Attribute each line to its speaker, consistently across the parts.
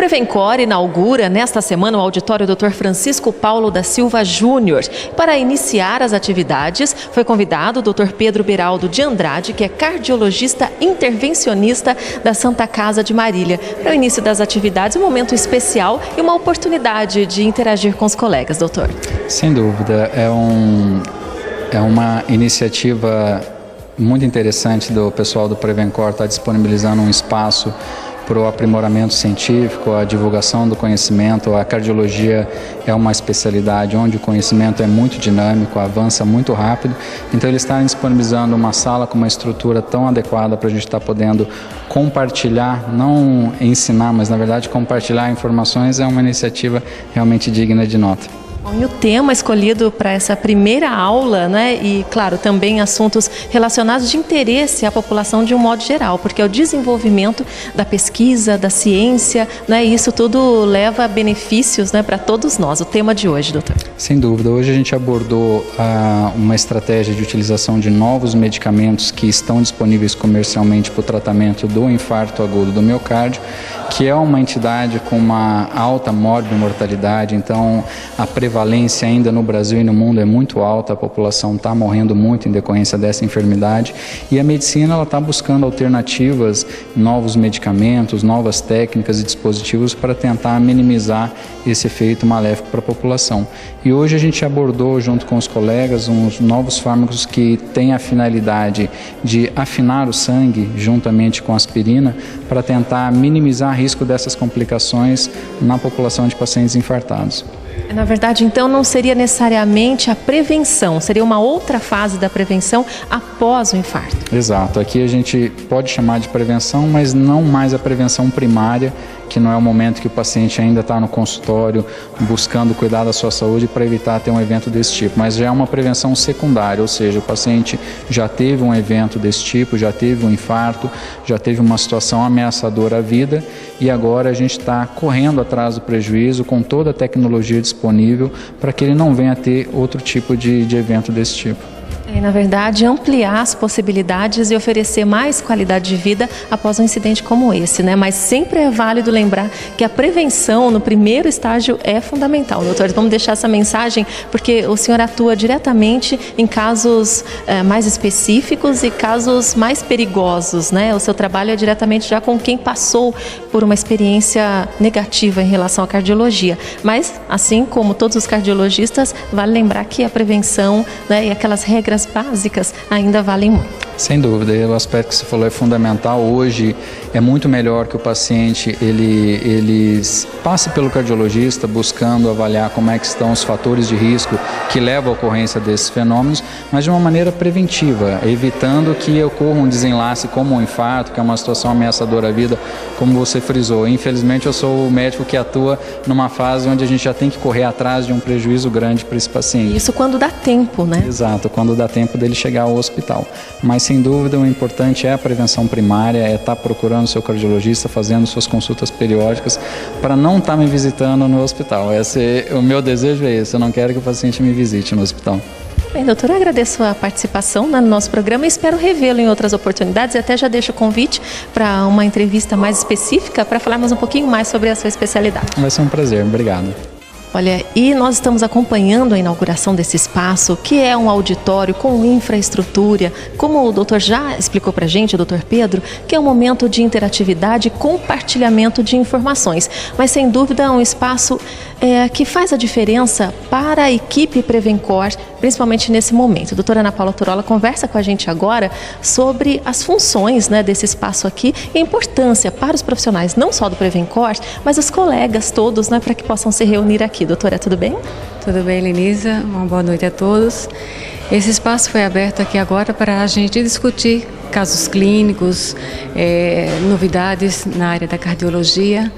Speaker 1: Prevencor inaugura nesta semana o auditório Dr. Francisco Paulo da Silva Júnior. Para iniciar as atividades, foi convidado o Dr. Pedro Beraldo de Andrade, que é cardiologista intervencionista da Santa Casa de Marília. Para o início das atividades, um momento especial e uma oportunidade de interagir com os colegas, doutor.
Speaker 2: Sem dúvida, é uma iniciativa muito interessante do pessoal do Prevencor estar disponibilizando um espaço para o aprimoramento científico, a divulgação do conhecimento. A cardiologia é uma especialidade onde o conhecimento é muito dinâmico, avança muito rápido, então eles estão disponibilizando uma sala com uma estrutura tão adequada para a gente estar podendo compartilhar, não ensinar, mas na verdade compartilhar informações. É uma iniciativa realmente digna de nota.
Speaker 1: Bom, e o tema escolhido para essa primeira aula, né, e claro, também assuntos relacionados de interesse à população de um modo geral, porque é o desenvolvimento da pesquisa, da ciência, né, e isso tudo leva a benefícios, né, para todos nós. O tema de hoje, doutor.
Speaker 2: Sem dúvida, hoje a gente abordou uma estratégia de utilização de novos medicamentos que estão disponíveis comercialmente para o tratamento do infarto agudo do miocárdio, que é uma entidade com uma alta morbimortalidade, então a prevalência ainda no Brasil e no mundo é muito alta, a população está morrendo muito em decorrência dessa enfermidade, e a medicina está buscando alternativas, novos medicamentos, novas técnicas e dispositivos para tentar minimizar esse efeito maléfico para a população. E hoje a gente abordou, junto com os colegas, uns novos fármacos que têm a finalidade de afinar o sangue juntamente com a aspirina para tentar minimizar o risco dessas complicações na população de pacientes infartados.
Speaker 1: Na verdade, então, não seria necessariamente a prevenção, seria uma outra fase da prevenção após o infarto.
Speaker 2: Exato, aqui a gente pode chamar de prevenção, mas não mais a prevenção primária, que não é o momento que o paciente ainda está no consultório buscando cuidar da sua saúde para evitar ter um evento desse tipo, mas já é uma prevenção secundária, ou seja, o paciente já teve um evento desse tipo, já teve um infarto, já teve uma situação ameaçadora à vida, e agora a gente está correndo atrás do prejuízo com toda a tecnologia disponível para que ele não venha a ter outro tipo de evento desse tipo.
Speaker 1: E, na verdade, ampliar as possibilidades e oferecer mais qualidade de vida após um incidente como esse, né? Mas sempre é válido lembrar que a prevenção no primeiro estágio é fundamental. Doutor, vamos deixar essa mensagem, porque o senhor atua diretamente em casos mais específicos e casos mais perigosos, né? O seu trabalho é diretamente já com quem passou por uma experiência negativa em relação à cardiologia. Mas, assim como todos os cardiologistas, vale lembrar que a prevenção, né, e aquelas regras básicas ainda valem muito.
Speaker 2: Sem dúvida, o aspecto que você falou é fundamental. Hoje é muito melhor que o paciente ele passe pelo cardiologista buscando avaliar como é que estão os fatores de risco que levam à ocorrência desses fenômenos, mas de uma maneira preventiva, evitando que ocorra um desenlace como um infarto, que é uma situação ameaçadora à vida, como você frisou. Infelizmente, eu sou o médico que atua numa fase onde a gente já tem que correr atrás de um prejuízo grande para esse paciente.
Speaker 1: Isso quando dá tempo, né?
Speaker 2: Exato, quando dá tempo dele chegar ao hospital. Mas, sem dúvida, o importante é a prevenção primária, é estar procurando o seu cardiologista, fazendo suas consultas periódicas, para não estar me visitando no hospital. O meu desejo é esse, eu não quero que o paciente me visite no hospital.
Speaker 1: Bem, doutor, eu agradeço a participação no nosso programa e espero revê-lo em outras oportunidades, e até já deixo o convite para uma entrevista mais específica para falarmos um pouquinho mais sobre a sua especialidade.
Speaker 2: Vai ser um prazer, obrigado.
Speaker 1: Olha, e nós estamos acompanhando a inauguração desse espaço, que é um auditório com infraestrutura, como o doutor já explicou para a gente, o doutor Pedro, que é um momento de interatividade e compartilhamento de informações. Mas, sem dúvida, é um espaço que faz a diferença para a equipe Prevencor, principalmente nesse momento. A doutora Ana Paula Turola conversa com a gente agora sobre as funções, né, desse espaço aqui e a importância para os profissionais, não só do Prevencor, mas os colegas todos, né, para que possam se reunir aqui. Doutora, tudo bem?
Speaker 3: Tudo bem, Lenisa. Uma boa noite a todos. Esse espaço foi aberto aqui agora para a gente discutir casos clínicos, novidades na área da cardiologia,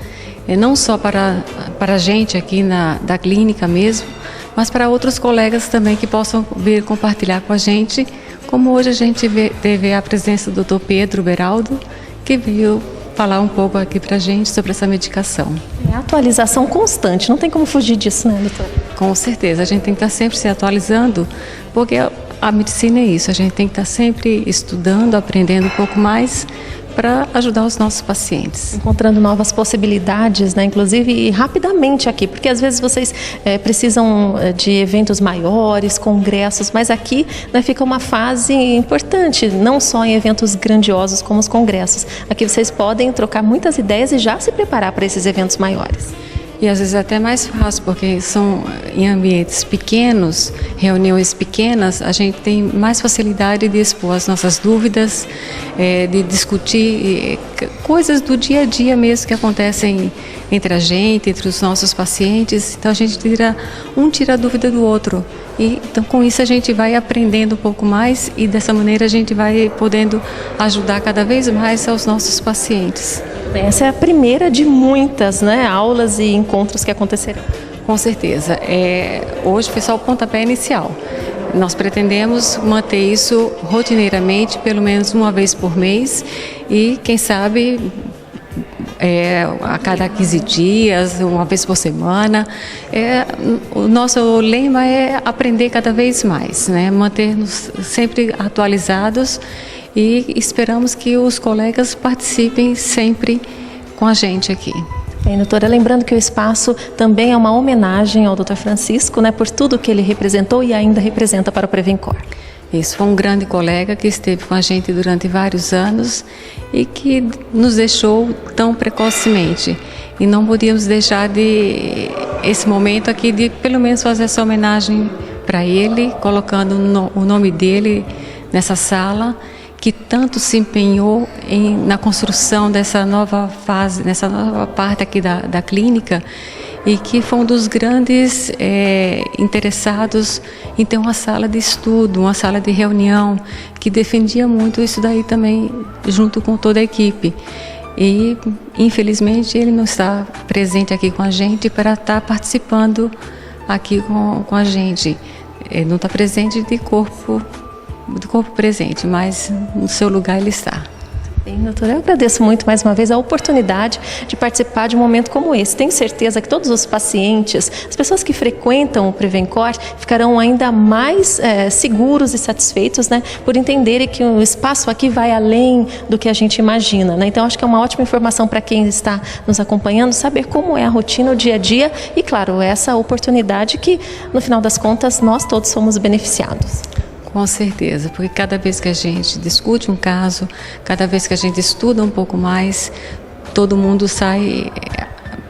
Speaker 3: não só para a gente aqui da clínica mesmo, mas para outros colegas também que possam vir compartilhar com a gente, como hoje a gente teve a presença do Dr. Pedro Beraldo, que veio falar um pouco aqui para a gente sobre essa medicação.
Speaker 1: É atualização constante, não tem como fugir disso, né, doutora?
Speaker 3: Com certeza, a gente tem que estar sempre se atualizando, porque a medicina é isso, a gente tem que estar sempre estudando, aprendendo um pouco mais, para ajudar os nossos pacientes.
Speaker 1: Encontrando novas possibilidades, né? Inclusive e rapidamente aqui, porque às vezes vocês precisam de eventos maiores, congressos, mas aqui, né, fica uma fase importante, não só em eventos grandiosos como os congressos. Aqui vocês podem trocar muitas ideias e já se preparar para esses eventos maiores.
Speaker 3: E às vezes é até mais fácil, porque são em ambientes pequenos, reuniões pequenas, a gente tem mais facilidade de expor as nossas dúvidas, de discutir coisas do dia a dia mesmo que acontecem entre a gente, entre os nossos pacientes. Então a gente tira a dúvida do outro. E então com isso a gente vai aprendendo um pouco mais e dessa maneira a gente vai podendo ajudar cada vez mais aos nossos pacientes.
Speaker 1: Essa é a primeira de muitas, né, aulas e encontros que acontecerão.
Speaker 3: Com certeza. Hoje foi só o pontapé inicial. Nós pretendemos manter isso rotineiramente, pelo menos uma vez por mês e, quem sabe, a cada 15 dias, uma vez por semana. O nosso lema é aprender cada vez mais, né? Manter-nos sempre atualizados e esperamos que os colegas participem sempre com a gente aqui.
Speaker 1: Bem, doutora, lembrando que o espaço também é uma homenagem ao Dr. Francisco, né, por tudo que ele representou e ainda representa para o Prevencor.
Speaker 3: Isso, foi um grande colega que esteve com a gente durante vários anos e que nos deixou tão precocemente. E não podíamos deixar esse momento aqui de pelo menos fazer essa homenagem para ele, colocando o nome dele nessa sala, que tanto se empenhou na construção dessa nova fase, nessa nova parte aqui da clínica, e que foi um dos grandes interessados em ter uma sala de estudo, uma sala de reunião, que defendia muito isso daí também, junto com toda a equipe. E, infelizmente, ele não está presente aqui com a gente para estar participando aqui com a gente. Ele não está presente do corpo presente, mas no seu lugar ele está.
Speaker 1: Bem, doutora, eu agradeço muito mais uma vez a oportunidade de participar de um momento como esse. Tenho certeza que todos os pacientes, as pessoas que frequentam o Prevencor, ficarão ainda mais seguros e satisfeitos, né, por entenderem que o espaço aqui vai além do que a gente imagina, né? Então, acho que é uma ótima informação para quem está nos acompanhando, saber como é a rotina, o dia a dia e, claro, essa oportunidade que, no final das contas, nós todos somos beneficiados.
Speaker 3: Com certeza, porque cada vez que a gente discute um caso, cada vez que a gente estuda um pouco mais, todo mundo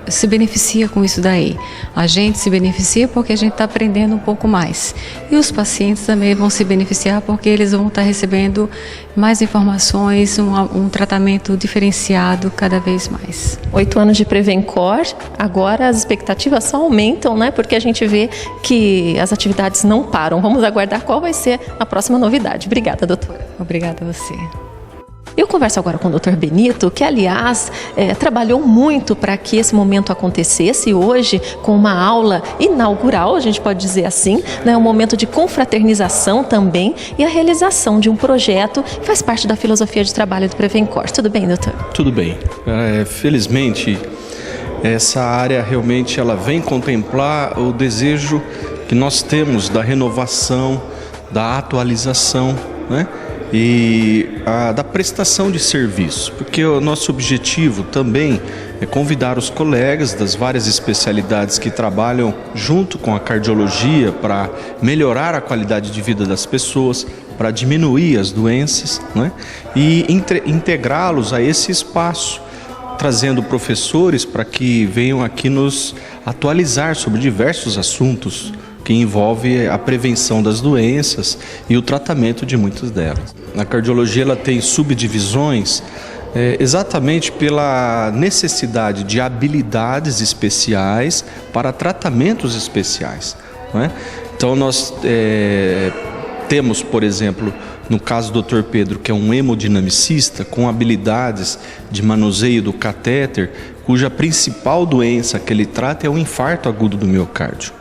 Speaker 3: se beneficia com isso daí. A gente se beneficia porque a gente está aprendendo um pouco mais. E os pacientes também vão se beneficiar porque eles vão estar recebendo mais informações, um tratamento diferenciado cada vez mais.
Speaker 1: 8 anos de Prevencor, agora as expectativas só aumentam, né? Porque a gente vê que as atividades não param. Vamos aguardar qual vai ser a próxima novidade. Obrigada, doutora.
Speaker 3: Obrigada a você.
Speaker 1: Eu converso agora com o Dr. Benito, que, aliás, trabalhou muito para que esse momento acontecesse hoje, com uma aula inaugural, a gente pode dizer assim, né, um momento de confraternização também e a realização de um projeto que faz parte da filosofia de trabalho do Prevencor. Tudo bem, doutor?
Speaker 4: Tudo bem. Felizmente, essa área realmente ela vem contemplar o desejo que nós temos da renovação, da atualização, né? E da prestação de serviço, porque o nosso objetivo também é convidar os colegas das várias especialidades que trabalham junto com a cardiologia para melhorar a qualidade de vida das pessoas, para diminuir as doenças, né? E integrá-los a esse espaço, trazendo professores para que venham aqui nos atualizar sobre diversos assuntos que envolve a prevenção das doenças e o tratamento de muitas delas. A cardiologia ela tem subdivisões exatamente pela necessidade de habilidades especiais para tratamentos especiais, não é? Então nós temos, por exemplo, no caso do Dr. Pedro, que é um hemodinamicista com habilidades de manuseio do catéter, cuja principal doença que ele trata é o infarto agudo do miocárdio.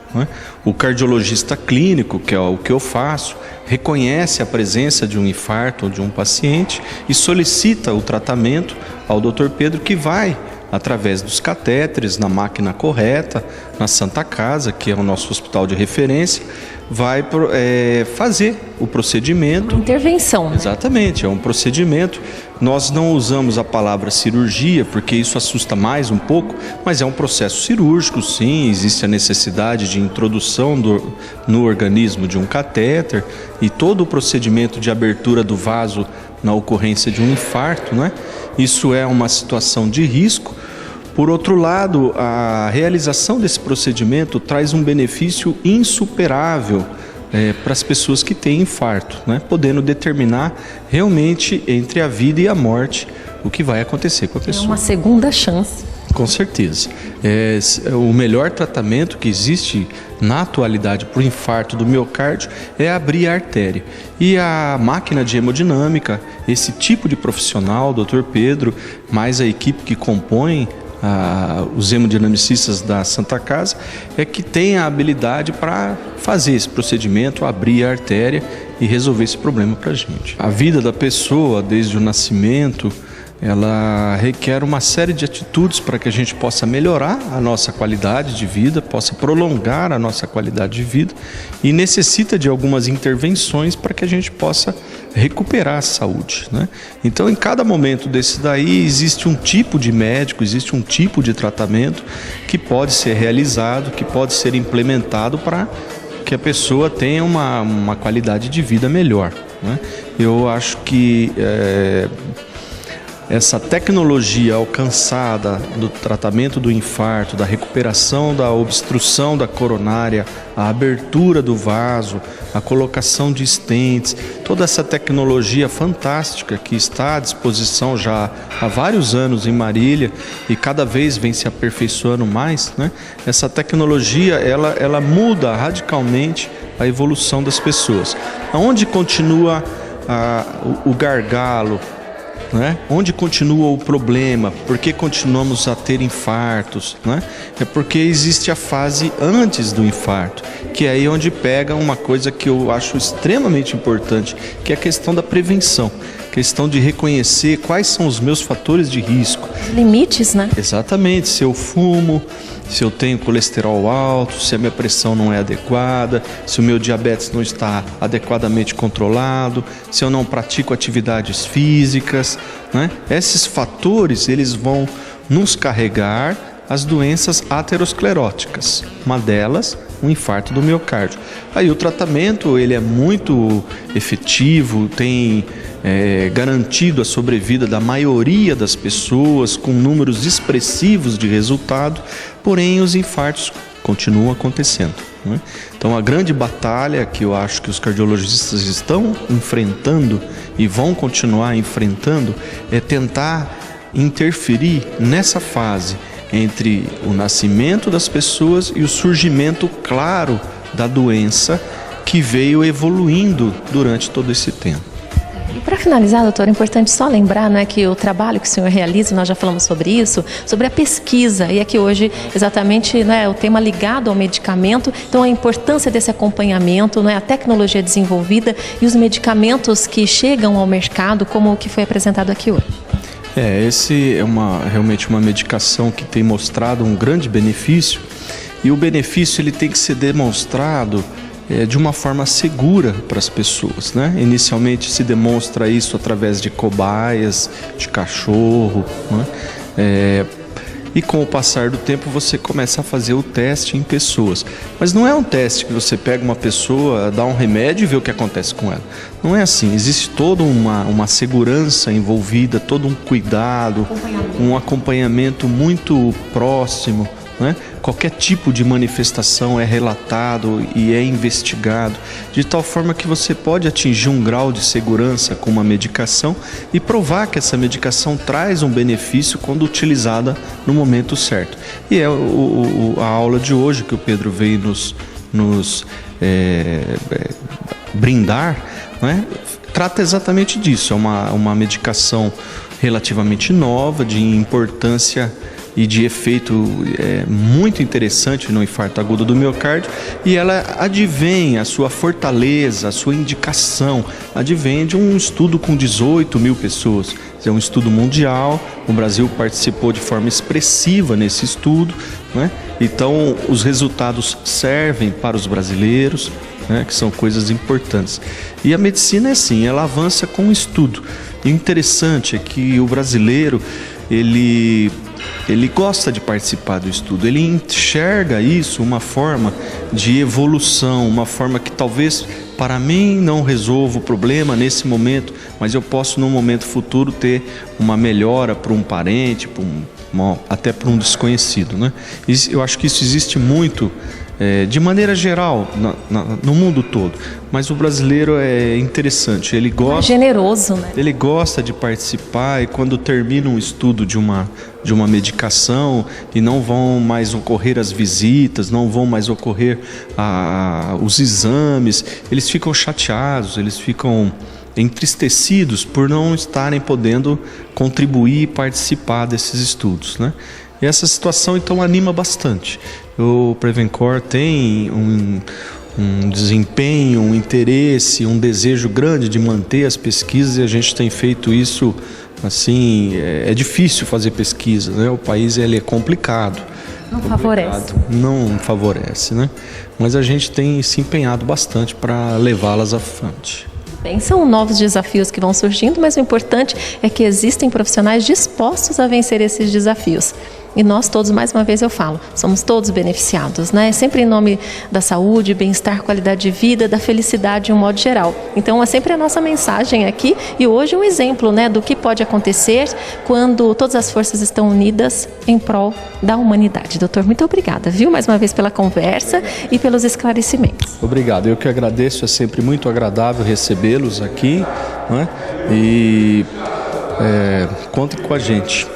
Speaker 4: O cardiologista clínico, que é o que eu faço, reconhece a presença de um infarto ou de um paciente e solicita o tratamento ao Dr. Pedro, que vai através dos catéteres, na máquina correta, na Santa Casa, que é o nosso hospital de referência, vai fazer o procedimento.
Speaker 1: Uma intervenção, né?
Speaker 4: Exatamente, é um procedimento. Nós não usamos a palavra cirurgia, porque isso assusta mais um pouco, mas é um processo cirúrgico, sim, existe a necessidade de introdução no organismo de um catéter e todo o procedimento de abertura do vaso na ocorrência de um infarto, né? Isso é uma situação de risco. Por outro lado, a realização desse procedimento traz um benefício insuperável para as pessoas que têm infarto, né? Podendo determinar realmente entre a vida e a morte o que vai acontecer com a pessoa.
Speaker 1: É uma segunda chance.
Speaker 4: Com certeza. O melhor tratamento que existe na atualidade para o infarto do miocárdio é abrir a artéria. E a máquina de hemodinâmica, esse tipo de profissional, o Dr. Pedro, mais a equipe que compõe os hemodinamicistas da Santa Casa, é que tem a habilidade para fazer esse procedimento, abrir a artéria e resolver esse problema para a gente. A vida da pessoa, desde o nascimento, ela requer uma série de atitudes para que a gente possa melhorar a nossa qualidade de vida, possa prolongar a nossa qualidade de vida e necessita de algumas intervenções para que a gente possa recuperar a saúde, né? Então, em cada momento desse daí, existe um tipo de médico, existe um tipo de tratamento que pode ser realizado, que pode ser implementado para que a pessoa tenha uma qualidade de vida melhor, né? Eu acho que essa tecnologia alcançada do tratamento do infarto, da recuperação da obstrução da coronária, a abertura do vaso, a colocação de stents, toda essa tecnologia fantástica que está à disposição já há vários anos em Marília e cada vez vem se aperfeiçoando mais, né? Essa tecnologia ela muda radicalmente a evolução das pessoas. Onde continua o gargalo, né? Onde continua o problema? Por que continuamos a ter infartos, né? É porque existe a fase antes do infarto, que é aí onde pega uma coisa que eu acho extremamente importante, que é a questão da prevenção, questão de reconhecer quais são os meus fatores de risco.
Speaker 1: Limites, né?
Speaker 4: Exatamente, se eu fumo, se eu tenho colesterol alto, se a minha pressão não é adequada, se o meu diabetes não está adequadamente controlado, se eu não pratico atividades físicas, né? Esses fatores, eles vão nos carregar as doenças ateroscleróticas. Uma delas, um infarto do miocárdio. Aí o tratamento, ele é muito efetivo, tem garantido a sobrevida da maioria das pessoas, com números expressivos de resultado, porém os infartos continuam acontecendo, né? Então a grande batalha que eu acho que os cardiologistas estão enfrentando e vão continuar enfrentando é tentar interferir nessa fase entre o nascimento das pessoas e o surgimento claro da doença que veio evoluindo durante todo esse tempo.
Speaker 1: E para finalizar, doutor, é importante só lembrar, né, que o trabalho que o senhor realiza, nós já falamos sobre isso, sobre a pesquisa, e aqui hoje exatamente, né, o tema ligado ao medicamento, então a importância desse acompanhamento, né, a tecnologia desenvolvida e os medicamentos que chegam ao mercado, como o que foi apresentado aqui hoje.
Speaker 4: Esse é realmente uma medicação que tem mostrado um grande benefício, e o benefício ele tem que ser demonstrado de uma forma segura para as pessoas, né? Inicialmente se demonstra isso através de cobaias, de cachorro, né? E com o passar do tempo você começa a fazer o teste em pessoas. Mas não é um teste que você pega uma pessoa, dá um remédio e vê o que acontece com ela. Não é assim, existe toda uma segurança envolvida, todo um cuidado, um acompanhamento muito próximo, né? Qualquer tipo de manifestação é relatado e é investigado, de tal forma que você pode atingir um grau de segurança com uma medicação e provar que essa medicação traz um benefício quando utilizada no momento certo. E é a aula de hoje que o Pedro veio nos brindar, né? Trata exatamente disso. É uma medicação relativamente nova, de importância e de efeito muito interessante no infarto agudo do miocárdio, e ela advém, a sua fortaleza, a sua indicação, advém de um estudo com 18 mil pessoas. É um estudo mundial, o Brasil participou de forma expressiva nesse estudo, né? Então os resultados servem para os brasileiros, né? Que são coisas importantes. E a medicina é assim, ela avança com o estudo. E o interessante é que o brasileiro, ele gosta de participar do estudo, ele enxerga isso uma forma de evolução, uma forma que talvez para mim não resolva o problema nesse momento, mas eu posso num momento futuro ter uma melhora para um parente, até para um desconhecido, né? Eu acho que isso existe muito de maneira geral no mundo todo, mas o brasileiro é interessante, ele gosta,
Speaker 1: generoso, né?
Speaker 4: Ele gosta de participar, e quando termina um estudo de uma medicação e não vão mais ocorrer as visitas, não vão mais ocorrer os exames, eles ficam chateados, eles ficam entristecidos por não estarem podendo contribuir e participar desses estudos, né? E essa situação então anima bastante. O Prevencor tem um desempenho, um interesse, um desejo grande de manter as pesquisas, e a gente tem feito isso assim. É difícil fazer pesquisa, né? O país ele é complicado. Não favorece, né? Mas a gente tem se empenhado bastante para levá-las à frente.
Speaker 1: Bem, são novos desafios que vão surgindo, mas o importante é que existem profissionais dispostos a vencer esses desafios. E nós todos, mais uma vez eu falo, somos todos beneficiados, né? Sempre em nome da saúde, bem-estar, qualidade de vida, da felicidade de um modo geral. Então é sempre a nossa mensagem aqui, e hoje um exemplo, né, do que pode acontecer quando todas as forças estão unidas em prol da humanidade. Doutor, muito obrigada, viu, mais uma vez pela conversa e pelos esclarecimentos.
Speaker 4: Obrigado, eu que agradeço, é sempre muito agradável recebê-los aqui, né? E contem com a gente.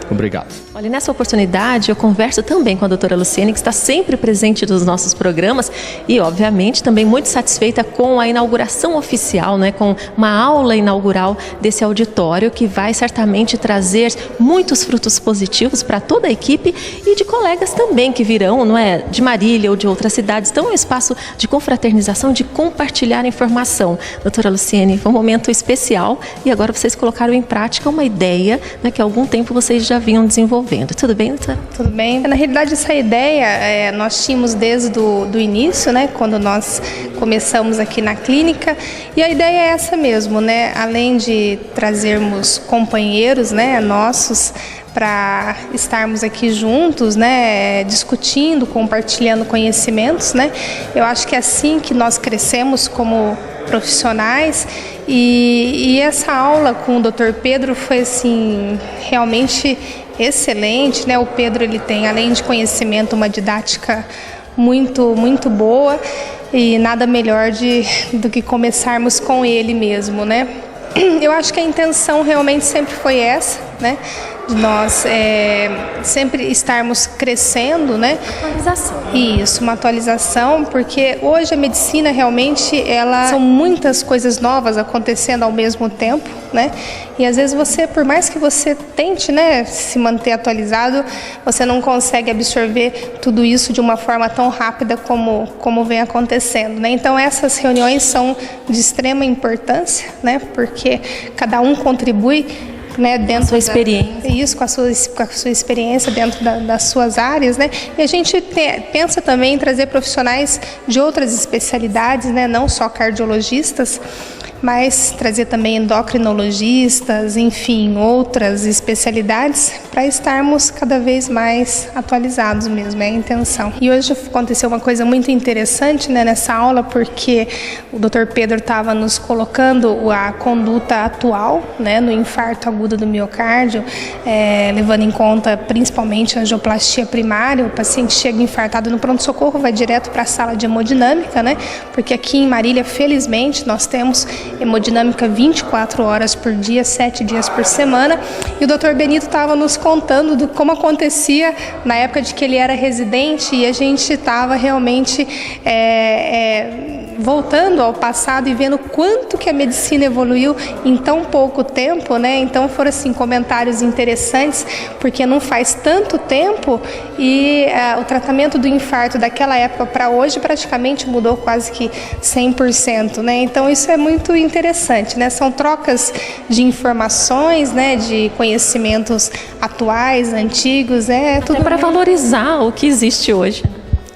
Speaker 4: Obrigado.
Speaker 1: Olha, nessa oportunidade eu converso também com a doutora Luciene, que está sempre presente nos nossos programas, e obviamente também muito satisfeita com a inauguração oficial, né, com uma aula inaugural desse auditório, que vai certamente trazer muitos frutos positivos para toda a equipe e de colegas também que virão, não é, de Marília ou de outras cidades. Então é um espaço de confraternização, de compartilhar informação. Doutora Luciene, foi um momento especial, e agora vocês colocaram em prática uma ideia, né, que há algum tempo vocês já vinham desenvolvendo. Tudo bem, doutora?
Speaker 5: Tudo bem. Na realidade, essa ideia nós tínhamos desde do início, né, quando nós começamos aqui na clínica, e a ideia é essa mesmo, né, além de trazermos companheiros, né, nossos, para estarmos aqui juntos, né, discutindo, compartilhando conhecimentos, né. Eu acho que é assim que nós crescemos como profissionais, e essa aula com o Dr. Pedro foi assim realmente excelente, né? O Pedro, ele tem, além de conhecimento, uma didática muito boa, e nada melhor do que começarmos com ele mesmo, né? Eu acho que a intenção realmente sempre foi essa, né? De nós sempre estarmos crescendo, né?
Speaker 1: Atualização.
Speaker 5: Isso, uma atualização, porque hoje a medicina realmente, são muitas coisas novas acontecendo ao mesmo tempo, né? E às vezes você, por mais que você tente, né, se manter atualizado, você não consegue absorver tudo isso de uma forma tão rápida como vem acontecendo, né? Então essas reuniões são de extrema importância, né? Porque cada um contribui, né, dentro da sua experiência. Isso, com a sua experiência dentro das suas áreas, né? E a gente pensa também em trazer profissionais de outras especialidades, né, não só cardiologistas, mas trazer também endocrinologistas, enfim, outras especialidades, para estarmos cada vez mais atualizados mesmo, é a intenção. E hoje aconteceu uma coisa muito interessante, né, nessa aula, porque o Dr. Pedro estava nos colocando a conduta atual, né, no infarto agudo do miocárdio, levando em conta principalmente a angioplastia primária. O paciente chega infartado no pronto-socorro, vai direto para a sala de hemodinâmica, né, porque aqui em Marília, felizmente, nós temos hemodinâmica 24 horas por dia, 7 dias por semana, e o Dr. Benito estava nos contando como acontecia na época de que ele era residente, e a gente estava realmente voltando ao passado e vendo quanto que a medicina evoluiu em tão pouco tempo, né? Então foram assim comentários interessantes, porque não faz tanto tempo e o tratamento do infarto daquela época para hoje praticamente mudou quase que 100%, né? Então isso é muito interessante, né? São trocas de informações, né? De conhecimentos atuais, antigos, tudo
Speaker 1: para valorizar o que existe hoje.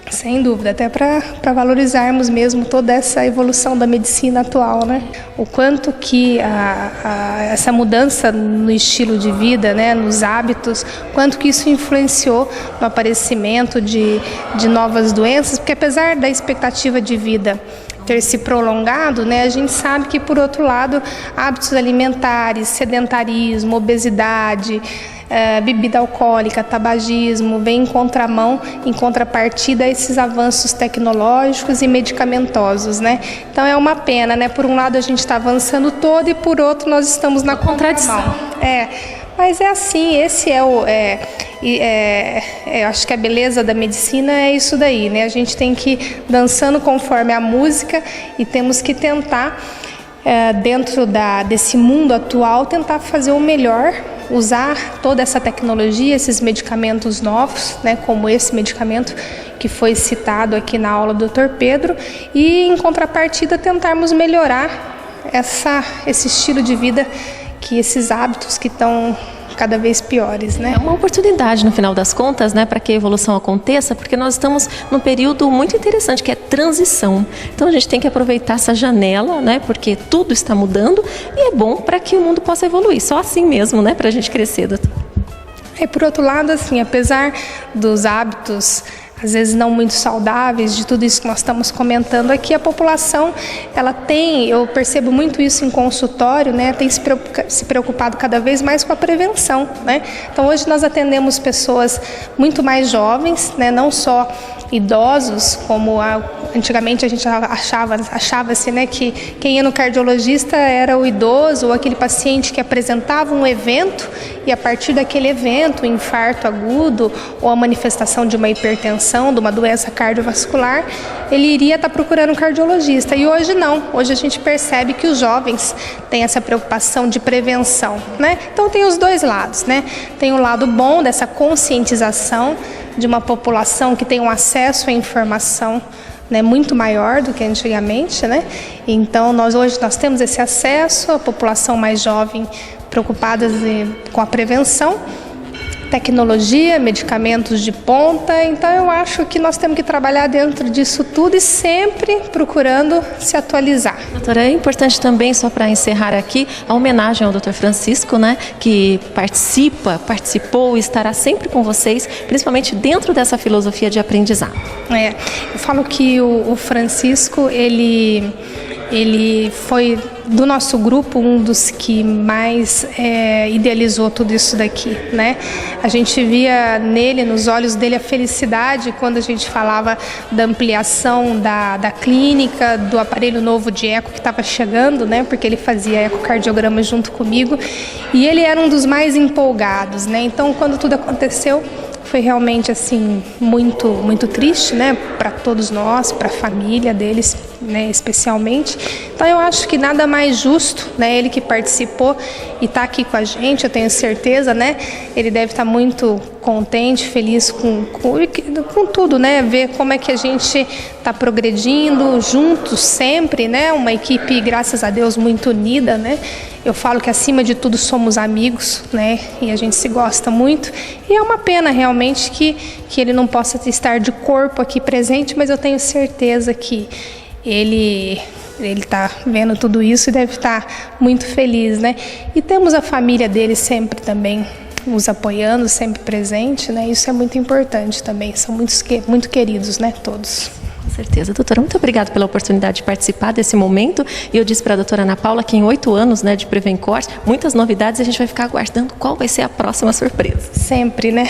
Speaker 5: Sem dúvida, até para valorizarmos mesmo toda essa evolução da medicina atual, né? O quanto que essa mudança no estilo de vida, né, nos hábitos, quanto que isso influenciou no aparecimento de novas doenças, porque apesar da expectativa de vida ter se prolongado, né, a gente sabe que, por outro lado, hábitos alimentares, sedentarismo, obesidade, bebida alcoólica, tabagismo, vem em contrapartida a esses avanços tecnológicos e medicamentosos, né? Então é uma pena, né? Por um lado a gente está avançando todo e por outro nós estamos na contradição. Mas é assim, esse eu acho que a beleza da medicina é isso daí, né? A gente tem que ir dançando conforme a música e temos que tentar, dentro desse mundo atual, tentar fazer o melhor, usar toda essa tecnologia, esses medicamentos novos, né, como esse medicamento que foi citado aqui na aula do Dr. Pedro, e em contrapartida tentarmos melhorar esse estilo de vida, esses hábitos que estão cada vez piores, né?
Speaker 1: É uma oportunidade, no final das contas, né, para que a evolução aconteça, porque nós estamos num período muito interessante, que é transição. Então a gente tem que aproveitar essa janela, né, porque tudo está mudando e é bom para que o mundo possa evoluir. Só assim mesmo, né, para a gente crescer, doutor.
Speaker 5: E por outro lado, assim, apesar dos hábitos às vezes não muito saudáveis, de tudo isso que nós estamos comentando aqui, a população, eu percebo muito isso em consultório, né, tem se preocupado cada vez mais com a prevenção, né? Então hoje nós atendemos pessoas muito mais jovens, né, não só idosos, como antigamente a gente achava-se, né, que quem ia no cardiologista era o idoso ou aquele paciente que apresentava um evento e a partir daquele evento, o infarto agudo ou a manifestação de uma hipertensão, de uma doença cardiovascular, ele iria estar procurando um cardiologista. E hoje não. Hoje a gente percebe que os jovens têm essa preocupação de prevenção, né? Então tem os dois lados, né? Tem o lado bom dessa conscientização de uma população que tem um acesso à informação, né, muito maior do que antigamente, né? Então hoje nós temos esse acesso, a população mais jovem preocupada com a prevenção, tecnologia, medicamentos de ponta. Então eu acho que nós temos que trabalhar dentro disso tudo e sempre procurando se atualizar.
Speaker 1: Doutora, é importante também, só para encerrar aqui, a homenagem ao Dr. Francisco, né, que participou e estará sempre com vocês, principalmente dentro dessa filosofia de aprendizado.
Speaker 5: Eu falo que o Francisco, ele foi, do nosso grupo, um dos que mais idealizou tudo isso daqui, né? A gente via nele, nos olhos dele, a felicidade quando a gente falava da ampliação da clínica, do aparelho novo de eco que estava chegando, né? Porque ele fazia ecocardiograma junto comigo e ele era um dos mais empolgados, né? Então, quando tudo aconteceu, foi realmente assim muito, muito triste, né, para todos nós, para a família deles, né, especialmente. Então eu acho que nada mais justo, né, ele que participou e está aqui com a gente, eu tenho certeza, né, ele deve estar muito contente, feliz com tudo, né, ver como é que a gente está progredindo juntos sempre, né, uma equipe, graças a Deus, muito unida, né. Eu falo que acima de tudo somos amigos, né, e a gente se gosta muito. E é uma pena realmente que ele não possa estar de corpo aqui presente, mas eu tenho certeza que ele está vendo tudo isso e deve estar muito feliz, né. E temos a família dele sempre também nos apoiando, sempre presente, né. Isso é muito importante também. São muito queridos, né, todos.
Speaker 1: Com certeza. Doutora, muito obrigada pela oportunidade de participar desse momento. E eu disse para a doutora Ana Paula que em 8 anos, né, de Prevencor, muitas novidades, e a gente vai ficar aguardando qual vai ser a próxima surpresa.
Speaker 5: Sempre, né?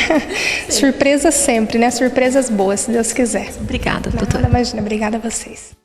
Speaker 5: Surpresas sempre, né? Surpresas boas, se Deus quiser.
Speaker 1: Obrigada, doutora.
Speaker 5: Imagina, obrigada a vocês.